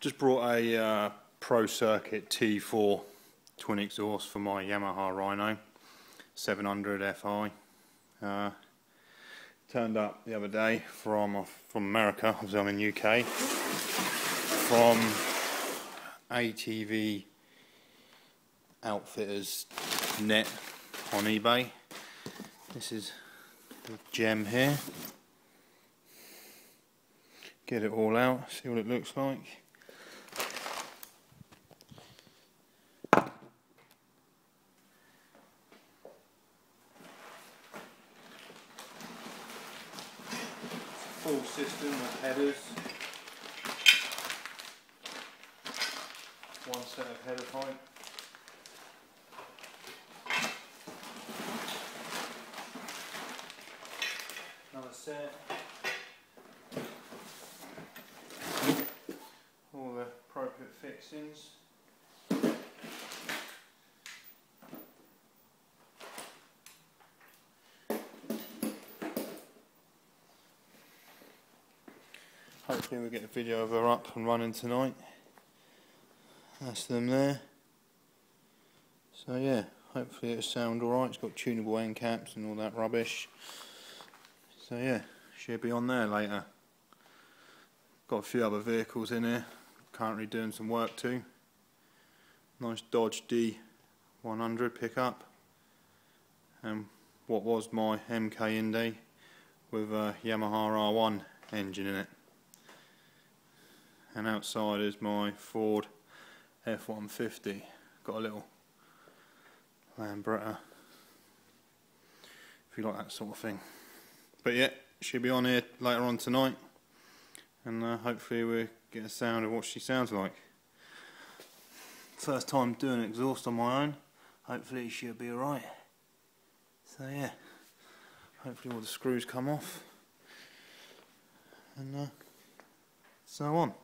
Just brought a Pro Circuit T4 twin exhaust for my Yamaha Rhino 700 Fi. Turned up the other day from America. Obviously I'm in UK. From ATV Outfitters net on eBay. This is the gem here. Get it all out, see what it looks like. Full system of headers. One set of header pipe. Another set. All the appropriate fixings. Hopefully we'll get a video of her up and running tonight. That's them there. So yeah, hopefully it'll sound alright. It's got tunable end caps and all that rubbish. So yeah, she'll be on there later. Got a few other vehicles in here, currently doing some work to. Nice Dodge D100 pickup. And what was my MK Indy with a Yamaha R1 engine in it. And outside is my Ford F-150. Got a little Lambretta, if you like that sort of thing. But yeah, she'll be on here later on tonight, and hopefully we'll get a sound of what she sounds like. First time doing exhaust on my own. Hopefully she'll be alright. So yeah, hopefully all the screws come off, and so on.